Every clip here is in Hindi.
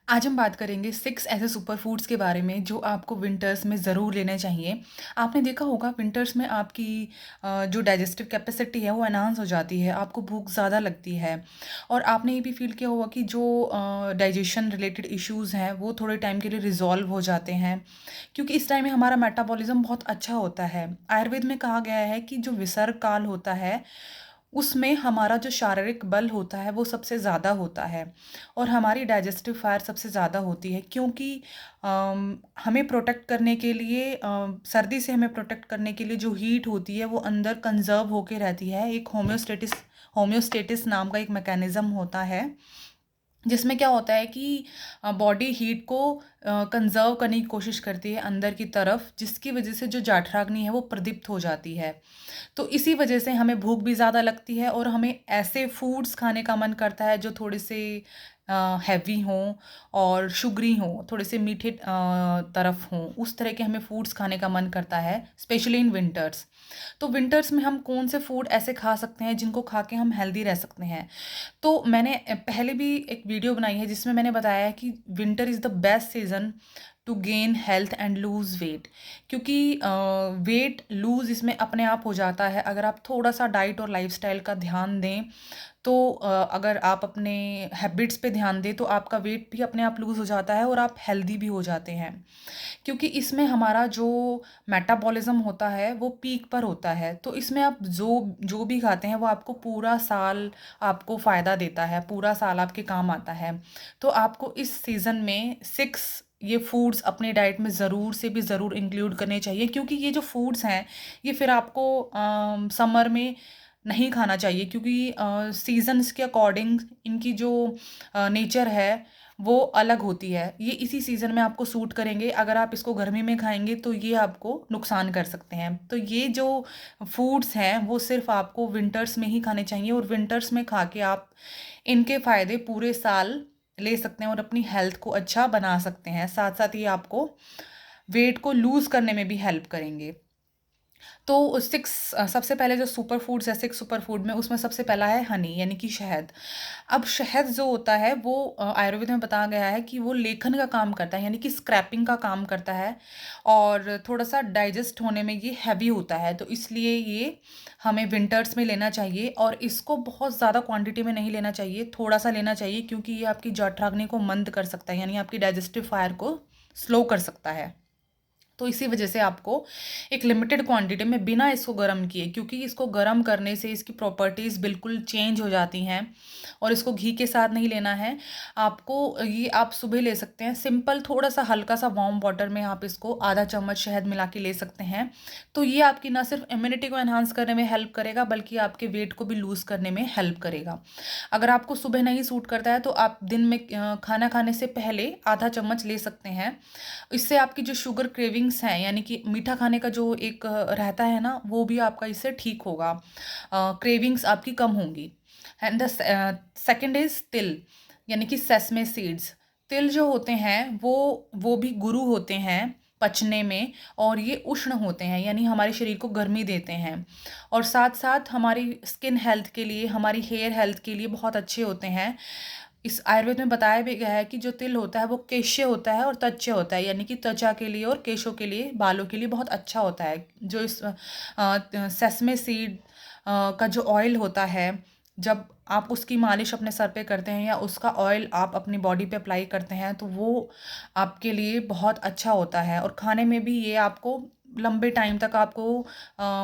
आज हम बात करेंगे 6 ऐसे सुपर फूड्स के बारे में जो आपको विंटर्स में ज़रूर लेने चाहिए। आपने देखा होगा विंटर्स में आपकी जो डाइजेस्टिव कैपेसिटी है वो एनहांस हो जाती है, आपको भूख ज़्यादा लगती है और आपने ये भी फ़ील किया होगा कि जो डाइजेशन रिलेटेड इश्यूज़ हैं वो थोड़े टाइम के लिए रिज़ॉल्व हो जाते हैं, क्योंकि इस टाइम में हमारा मेटाबॉलिज़्म बहुत अच्छा होता है। आयुर्वेद में कहा गया है कि जो विसर्ग काल होता है उसमें हमारा जो शारीरिक बल होता है वो सबसे ज़्यादा होता है और हमारी डाइजेस्टिव फायर सबसे ज़्यादा होती है, क्योंकि हमें प्रोटेक्ट करने के लिए सर्दी से हमें प्रोटेक्ट करने के लिए जो हीट होती है वो अंदर कंजर्व होके रहती है। एक होम्योस्टेटिस नाम का एक मैकेनिज़्म होता है जिसमें क्या होता है कि बॉडी हीट को कंज़र्व करने की कोशिश करती है अंदर की तरफ, जिसकी वजह से जो जाठराग्नि है वो प्रदीप्त हो जाती है। तो इसी वजह से हमें भूख भी ज़्यादा लगती है और हमें ऐसे फूड्स खाने का मन करता है जो थोड़े से हैवी हों और शुगरी हों, थोड़े से मीठे तरफ हों, उस तरह के हमें फूड्स खाने का मन करता है, स्पेशली इन विंटर्स। तो विंटर्स में हम कौन से फूड ऐसे खा सकते हैं जिनको खा के हम हेल्दी रह सकते हैं। तो मैंने पहले भी एक वीडियो बनाई है जिसमें मैंने बताया है कि winter is the best season two gain health and lose weight, क्योंकि वेट लूज़ इसमें अपने आप हो जाता है अगर आप थोड़ा सा डाइट और लाइफस्टाइल का ध्यान दें। तो अगर आप अपने हैबिट्स पे ध्यान दें तो आपका वेट भी अपने आप लूज़ हो जाता है और आप हेल्दी भी हो जाते हैं, क्योंकि इसमें हमारा जो मेटाबॉलिज्म होता है वो पीक पर होता है। तो इसमें आप जो जो भी खाते हैं वो आपको पूरा साल आपको फ़ायदा देता है, पूरा साल आपके काम आता है। तो आपको इस सीज़न में 6 ये फूड्स अपनी डाइट में ज़रूर से भी ज़रूर इंक्लूड करने चाहिए, क्योंकि ये जो फूड्स हैं ये फिर आपको समर में नहीं खाना चाहिए, क्योंकि सीज़न्स के अकॉर्डिंग इनकी जो नेचर है वो अलग होती है। ये इसी सीज़न में आपको सूट करेंगे, अगर आप इसको गर्मी में खाएँगे तो ये आपको नुकसान कर सकते हैं। तो ये जो फूड्स हैं वो सिर्फ़ आपको विंटर्स में ही खाने चाहिए और विंटर्स में खा के आप इनके फ़ायदे पूरे साल ले सकते हैं और अपनी हेल्थ को अच्छा बना सकते हैं। साथ-साथ ये आपको वेट को लूज़ करने में भी हेल्प करेंगे। तो 6 सबसे पहले जो सुपर फूड्स है 6 सुपर फूड में, उसमें सबसे पहला है हनी यानी कि शहद। अब शहद जो होता है वो आयुर्वेद में बताया गया है कि वो लेखन का काम करता है, यानी कि स्क्रैपिंग का काम करता है और थोड़ा-सा डाइजेस्ट होने में ये हेवी होता है। तो इसलिए ये हमें विंटर्स में लेना चाहिए और इसको बहुत ज़्यादा क्वांटिटी में नहीं लेना चाहिए, थोड़ा-सा लेना चाहिए, क्योंकि ये आपकी जठराग्नि को मंद कर सकता है, यानी आपकी डाइजेस्टिव फायर को स्लो कर सकता है। तो इसी वजह से आपको एक लिमिटेड क्वांटिटी में बिना इसको गर्म किए, क्योंकि इसको गर्म करने से इसकी प्रॉपर्टीज़ बिल्कुल चेंज हो जाती हैं और इसको घी के साथ नहीं लेना है आपको। ये आप सुबह ले सकते हैं सिंपल, थोड़ा सा हल्का सा वार्म वाटर में आप इसको आधा चम्मच शहद मिला के ले सकते हैं। तो ये आपकी ना सिर्फ इम्यूनिटी को एनहांस करने में हेल्प करेगा बल्कि आपके वेट को भी लूज़ करने में हेल्प करेगा। अगर आपको सुबह नहीं सूट करता है तो आप दिन में खाना खाने से पहले आधा चम्मच ले सकते हैं। इससे आपकी जो शुगर क्रेविंग्स हैं, यानी कि मीठा खाने का जो एक रहता है ना, वो भी आपका इससे ठीक होगा। क्रेविंग्स आपकी कम होंगी। एंड द सेकंड इज़ तिल, यानी कि सेसमे सीड्स। तिल जो होते हैं वो भी गुरु होते हैं पचने में और ये उष्ण होते हैं, यानी हमारे शरीर को गर्मी देते हैं और साथ-साथ हमारी स्किन हेल्थ के लिए, हमारी हेयर हेल्थ के लिए बहुत अच्छे होते हैं। इस आयुर्वेद में बताया भी गया है कि जो तिल होता है वो केश्य होता है और तच्य होता है, यानी कि त्वचा के लिए और केशों के लिए, बालों के लिए बहुत अच्छा होता है। जो इस सेसमे सीड का जो ऑयल होता है, जब आप उसकी मालिश अपने सर पे करते हैं या उसका ऑयल आप अपनी बॉडी पे अप्लाई करते हैं तो वो आपके लिए बहुत अच्छा होता है और खाने में भी ये आपको लंबे टाइम तक आपको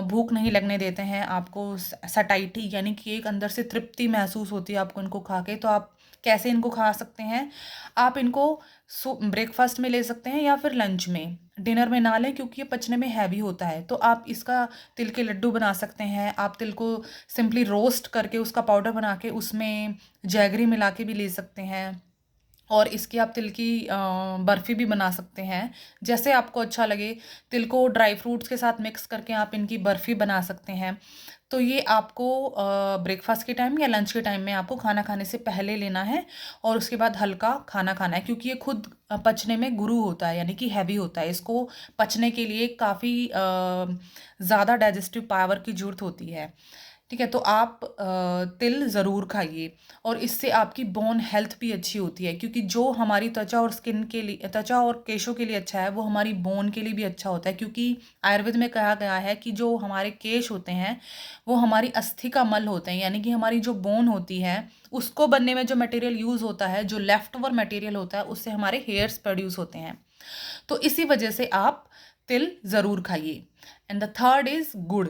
भूख नहीं लगने देते हैं। आपको सटाइटी यानी कि एक अंदर से तृप्ति महसूस होती है आपको इनको खा के। तो आप कैसे इनको खा सकते हैं, आप इनको ब्रेकफास्ट में ले सकते हैं या फिर लंच में, डिनर में ना लें क्योंकि ये पचने में हैवी होता है। तो आप इसका तिल के लड्डू बना सकते हैं, आप तिल को सिंपली रोस्ट करके उसका पाउडर बना के उसमें जैगरी मिला के भी ले सकते हैं और इसकी आप तिल की बर्फ़ी भी बना सकते हैं, जैसे आपको अच्छा लगे। तिल को ड्राई फ्रूट्स के साथ मिक्स करके आप इनकी बर्फ़ी बना सकते हैं। तो ये आपको ब्रेकफ़ास्ट के टाइम या लंच के टाइम में आपको खाना खाने से पहले लेना है और उसके बाद हल्का खाना खाना है, क्योंकि ये खुद पचने में गुरु होता है, यानी कि हैवी होता है। इसको पचने के लिए काफ़ी ज़्यादा डाइजेस्टिव पावर की ज़रूरत होती है। ठीक है? तो आप तिल ज़रूर खाइए और इससे आपकी बोन हेल्थ भी अच्छी होती है, क्योंकि जो हमारी त्वचा और स्किन के लिए, त्वचा और केशों के लिए अच्छा है, वो हमारी बोन के लिए भी अच्छा होता है, क्योंकि आयुर्वेद में कहा गया है कि जो हमारे केश होते हैं, वो हमारी अस्थि का मल होते हैं, यानी कि हमारी जो बोन होती है, उसको बनने में जो मटेरियल यूज़ होता है, जो लेफ्ट ओवर मटेरियल होता है, उससे हमारे हेयर्स प्रोड्यूस होते हैं। तो इसी वजह से आप तिल ज़रूर खाइए। एंड द थर्ड इज़ गुड़।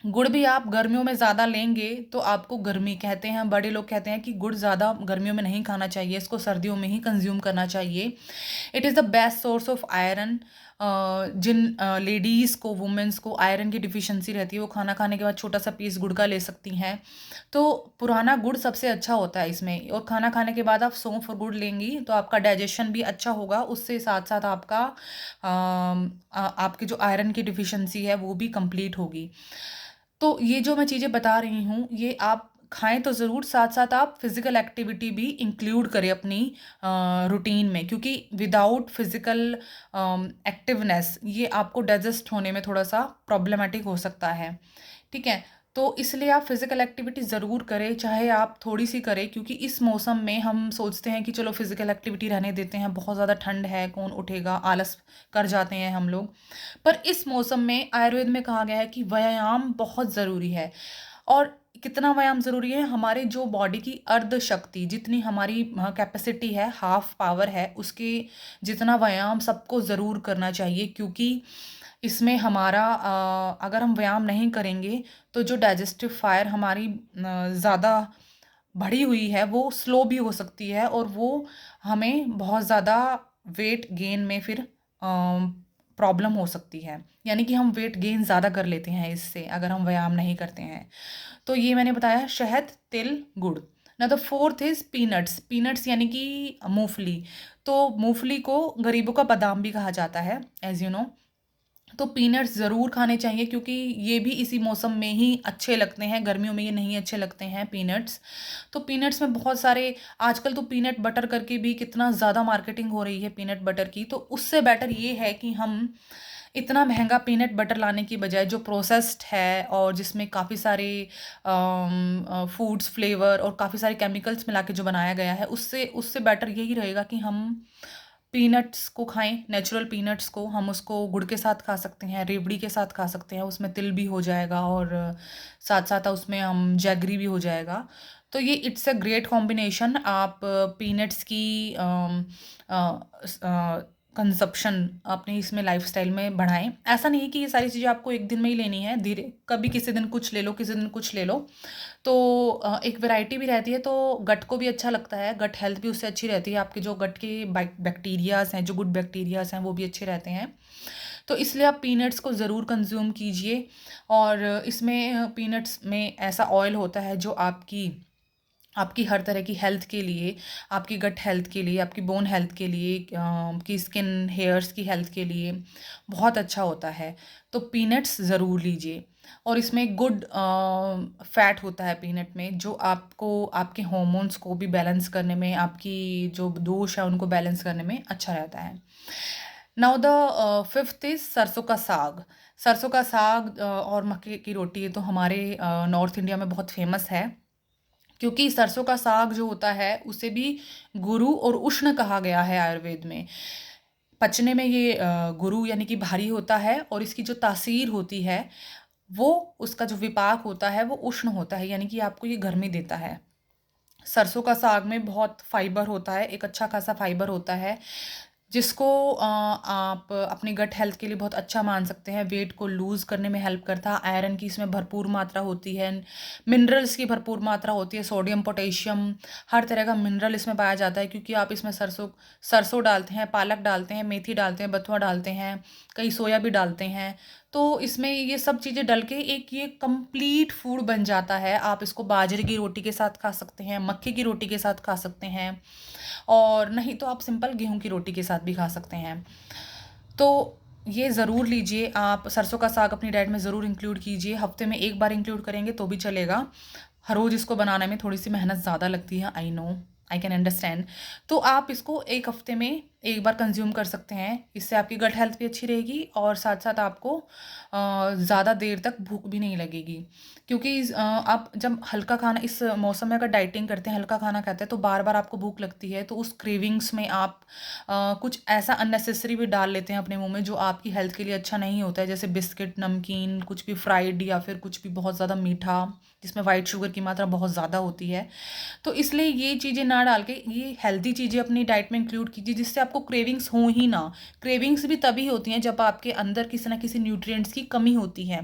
गुड़ भी आप गर्मियों में ज़्यादा लेंगे तो आपको गर्मी, कहते हैं बड़े लोग कहते हैं कि गुड़ ज़्यादा गर्मियों में नहीं खाना चाहिए, इसको सर्दियों में ही कंज्यूम करना चाहिए। It is the best source of iron. जिन लेडीज़ को, वुमेंस को आयरन की डिफिशिएंसी रहती है, वो खाना खाने के बाद छोटा सा पीस गुड़ का ले सकती हैं। तो पुराना गुड़ सबसे अच्छा होता है इसमें, और खाना खाने के बाद आप सौंफ और गुड़ लेंगी तो आपका डाइजेशन भी अच्छा होगा, उससे साथ साथ आपका आपकी जो आयरन की डिफिशिएंसी है वो भी कंप्लीट होगी। तो ये जो मैं चीज़ें बता रही हूँ, ये आप खाएँ तो ज़रूर, साथ-साथ आप फ़िज़िकल एक्टिविटी भी इंक्लूड करें अपनी रूटीन में, क्योंकि विदाउट फ़िज़िकल एक्टिवनेस ये आपको डाइजेस्ट होने में थोड़ा-सा प्रॉब्लमैटिक हो सकता है, ठीक है? तो इसलिए आप फ़िज़िकल एक्टिविटी ज़रूर करें, चाहे आप थोड़ी-सी करें, क्योंकि इस मौसम में हम सोचते हैं कि चलो फ़िज़िकल एक्टिविटी रहने देते हैं, बहुत ज़्यादा ठंड है, कौन उठेगा, आलस कर जाते हैं हम लोग। पर इस मौसम में आयुर्वेद में कहा गया है कि व्यायाम बहुत ज़रूरी है। और कितना व्यायाम ज़रूरी है, हमारे जो बॉडी की अर्ध शक्ति, जितनी हमारी कैपेसिटी है, हाफ पावर है, उसके जितना व्यायाम सबको ज़रूर करना चाहिए, क्योंकि इसमें हमारा अगर हम व्यायाम नहीं करेंगे तो जो डाइजेस्टिव फायर हमारी ज़्यादा बढ़ी हुई है वो स्लो भी हो सकती है, और वो हमें बहुत ज़्यादा वेट गेन में फिर प्रॉब्लम हो सकती है, यानी कि हम वेट गेन ज़्यादा कर लेते हैं इससे, अगर हम व्यायाम नहीं करते हैं। तो ये मैंने बताया शहद, तिल, गुड़। ना the fourth is peanuts. Peanuts यानी कि मूँगफली। तो मूँगफली को गरीबों का बादाम भी कहा जाता है, एज़ यू नो। तो पीनट्स ज़रूर खाने चाहिए, क्योंकि ये भी इसी मौसम में ही अच्छे लगते हैं, गर्मियों में ये नहीं अच्छे लगते हैं पीनट्स। तो पीनट्स में बहुत सारे, आजकल तो पीनट बटर करके भी कितना ज़्यादा मार्केटिंग हो रही है पीनट बटर की, तो उससे बेटर ये है कि हम इतना महंगा पीनट बटर लाने की बजाय, जो प्रोसेस्ड है और जिसमें काफ़ी सारे फूड्स फ्लेवर और काफ़ी सारे केमिकल्स मिला के जो बनाया गया है, उससे उससे बेटर यही रहेगा कि हम पीनट्स को खाएं, नेचुरल पीनट्स को। हम उसको गुड़ के साथ खा सकते हैं, रेवड़ी के साथ खा सकते हैं, उसमें तिल भी हो जाएगा और साथ साथ उसमें हम जैगरी भी हो जाएगा। तो ये इट्स अ ग्रेट कॉम्बिनेशन। आप पीनट्स की कंजप्शन अपनी इसमें लाइफस्टाइल में बढ़ाएं। ऐसा नहीं कि ये सारी चीज़ें आपको एक दिन में ही लेनी है, धीरे कभी किसी दिन कुछ ले लो, किसी दिन कुछ ले लो। तो एक वैरायटी भी रहती है, तो गट को भी अच्छा लगता है, गट हेल्थ भी उससे अच्छी रहती है, आपके जो गट के बैक्टीरियाज हैं, जो गुड बैक्टीरियाज हैं, वो भी अच्छे रहते हैं। तो इसलिए आप पीनट्स को ज़रूर कंज्यूम कीजिए। और इसमें पीनट्स में ऐसा ऑयल होता है जो आपकी आपकी हर तरह की हेल्थ के लिए, आपकी गट हेल्थ के लिए, आपकी बोन हेल्थ के लिए, आपकी स्किन हेयर्स की हेल्थ के लिए बहुत अच्छा होता है। तो पीनट्स ज़रूर लीजिए। और इसमें गुड फैट होता है पीनट में, जो आपको आपके हार्मोन्स को भी बैलेंस करने में, आपकी जो दोष है उनको बैलेंस करने में अच्छा रहता है। नाउ द फिफ्थ इज़ सरसों का साग। सरसों का साग और मक्के की रोटी, ये तो हमारे नॉर्थ इंडिया में बहुत फेमस है, क्योंकि सरसों का साग जो होता है उसे भी गुरु और उष्ण कहा गया है आयुर्वेद में। पचने में ये गुरु यानी कि भारी होता है, और इसकी जो तासीर होती है, वो उसका जो विपाक होता है वो उष्ण होता है, यानी कि आपको ये गर्मी देता है। सरसों का साग में बहुत फाइबर होता है, एक अच्छा खासा फाइबर होता है, जिसको आप अपनी गट हेल्थ के लिए बहुत अच्छा मान सकते हैं। वेट को लूज़ करने में हेल्प करता है, आयरन की इसमें भरपूर मात्रा होती है, मिनरल्स की भरपूर मात्रा होती है, सोडियम, पोटेशियम, हर तरह का मिनरल इसमें पाया जाता है, क्योंकि आप इसमें सरसों सरसों डालते हैं, पालक डालते हैं, मेथी डालते हैं, बथुआ डालते हैं, कई सोया भी डालते हैं। तो इसमें ये सब चीज़ें डल के एक ये कंप्लीट फूड बन जाता है। आप इसको बाजरे की रोटी के साथ खा सकते हैं, मक्के की रोटी के साथ खा सकते हैं, और नहीं तो आप सिंपल गेहूं की रोटी के साथ भी खा सकते हैं। तो ये ज़रूर लीजिए आप, सरसों का साग अपनी डाइट में ज़रूर इंक्लूड कीजिए। हफ्ते में एक बार इंक्लूड करेंगे तो भी चलेगा, हर रोज़ इसको बनाने में थोड़ी सी मेहनत ज़्यादा लगती है, I know, I can understand. तो आप इसको एक हफ्ते में एक बार कंज्यूम कर सकते हैं। इससे आपकी गट हेल्थ भी अच्छी रहेगी और साथ साथ आपको ज़्यादा देर तक भूख भी नहीं लगेगी, क्योंकि आप जब हल्का खाना इस मौसम में अगर डाइटिंग करते हैं, हल्का खाना खाते हैं, तो बार बार आपको भूख लगती है, तो उस क्रेविंग्स में आप कुछ ऐसा अननेसेसरी भी डाल लेते हैं अपने मुंह में जो आपकी हेल्थ के लिए अच्छा नहीं होता है, जैसे बिस्किट, नमकीन, कुछ भी फ्राइड या फिर कुछ भी बहुत ज़्यादा मीठा जिसमें वाइट शुगर की मात्रा बहुत ज़्यादा होती है। तो इसलिए ये चीज़ें ना डाल के ये हेल्दी चीज़ें अपनी डाइट में इंक्लूड कीजिए, जिससे आपको क्रेविंग्स हो ही ना। क्रेविंग्स भी तभी होती हैं जब आपके अंदर किसी ना किसी न्यूट्रिएंट्स की कमी होती है,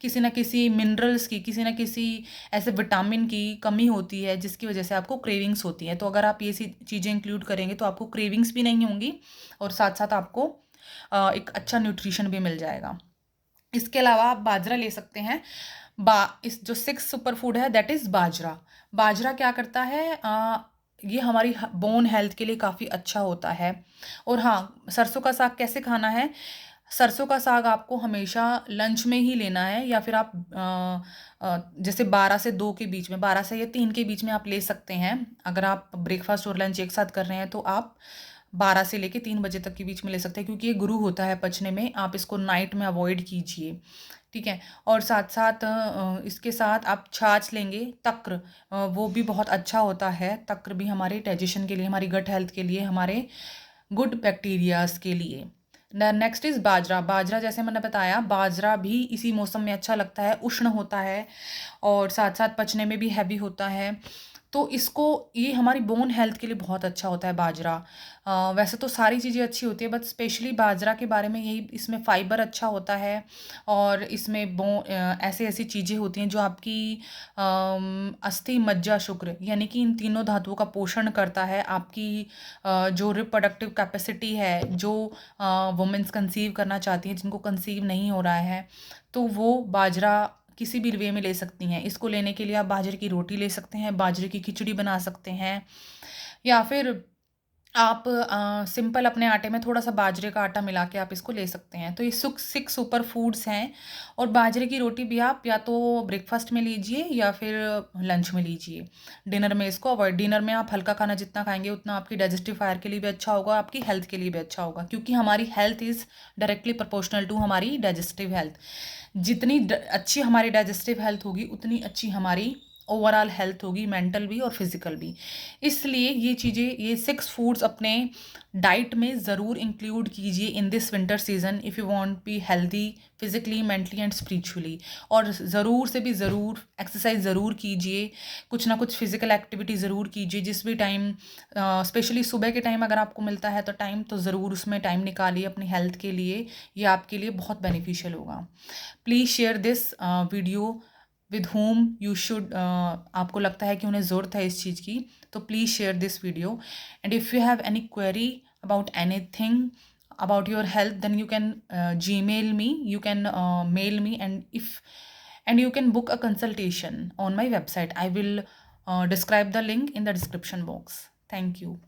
किसी ना किसी मिनरल्स की, किसी ना किसी ऐसे विटामिन की कमी होती है, जिसकी वजह से आपको क्रेविंग्स होती है। तो अगर आप ये सी चीज़ें इंक्लूड करेंगे तो आपको क्रेविंग्स भी नहीं होंगी और साथ साथ आपको एक अच्छा न्यूट्रिशन भी मिल जाएगा। इसके अलावा आप बाजरा ले सकते हैं। इस जो सिक्स सुपर फूड है दैट इज़ बाजरा। बाजरा क्या करता है, ये हमारी बोन हेल्थ के लिए काफ़ी अच्छा होता है। और हाँ, सरसों का साग कैसे खाना है, सरसों का साग आपको हमेशा लंच में ही लेना है, या फिर आप जैसे 12 से 2 के बीच में, 12 से या 3 के बीच में आप ले सकते हैं। अगर आप ब्रेकफास्ट और लंच एक साथ कर रहे हैं तो आप 12 से लेके 3 बजे तक के बीच में ले सकते हैं, क्योंकि ये गुरु होता है पचने में। आप इसको नाइट में अवॉइड कीजिए, ठीक है। और साथ साथ इसके साथ आप छाछ लेंगे, तक्र, वो भी बहुत अच्छा होता है। तक्र भी हमारे डाइजेशन के लिए, हमारी गट हेल्थ के लिए, हमारे गुड बैक्टीरियाज के लिए। नेक्स्ट इज़ बाजरा। बाजरा जैसे मैंने बताया, बाजरा भी इसी मौसम में अच्छा लगता है, उष्ण होता है और साथ साथ पचने में भी हैवी होता है। तो इसको, ये हमारी बोन हेल्थ के लिए बहुत अच्छा होता है बाजरा। वैसे तो सारी चीज़ें अच्छी होती है, बट स्पेशली बाजरा के बारे में यही, इसमें फाइबर अच्छा होता है और इसमें ऐसे ऐसी चीज़ें होती हैं जो आपकी अस्थि, मज्जा, शुक्र, यानी कि इन तीनों धातुओं का पोषण करता है। आपकी जो रिप्रोडक्टिव कैपेसिटी है, जो वुमेन्स कंसीव करना चाहती हैं, जिनको कंसीव नहीं हो रहा है, तो वो बाजरा किसी भी वे में ले सकती हैं। इसको लेने के लिए आप बाजरे की रोटी ले सकते हैं, बाजरे की खिचड़ी बना सकते हैं, या फिर आप सिंपल अपने आटे में थोड़ा सा बाजरे का आटा मिला के आप इसको ले सकते हैं। तो ये 6 सुपर फूड्स हैं। और बाजरे की रोटी भी आप या तो ब्रेकफास्ट में लीजिए या फिर लंच में लीजिए। डिनर में इसको अवॉइड, डिनर में आप हल्का खाना जितना खाएंगे उतना आपकी डाइजेस्टिव फायर के लिए भी अच्छा होगा, आपकी हेल्थ के लिए भी अच्छा होगा, क्योंकि हमारी health is directly proportional to हमारी डाइजेस्टिव हेल्थ। जितनी अच्छी हमारी डाइजेस्टिव हेल्थ होगी उतनी अच्छी हमारी ओवरऑल हेल्थ होगी, मेंटल भी और फिजिकल भी। इसलिए ये चीज़ें, ये 6 फूड्स अपने डाइट में ज़रूर इंक्लूड कीजिए in this winter season if you want be healthy physically, mentally and spiritually. और ज़रूर से भी ज़रूर एक्सरसाइज ज़रूर कीजिए, कुछ ना कुछ फिजिकल एक्टिविटी ज़रूर कीजिए, जिस भी टाइम, स्पेशली सुबह के टाइम अगर आपको मिलता है तो टाइम, तो ज़रूर उसमें टाइम निकालिए अपनी हेल्थ के लिए। ये आपके लिए बहुत बेनिफिशियल होगा। Please share this video with home you should, आपको लगता है कि उन्हें ज़रूरत है इस चीज़ की, तो please share this video. And if you have any query about anything about your health, then you can gmail me, you can mail me, and you can book a consultation on my website. I will describe the link in the description box. Thank you.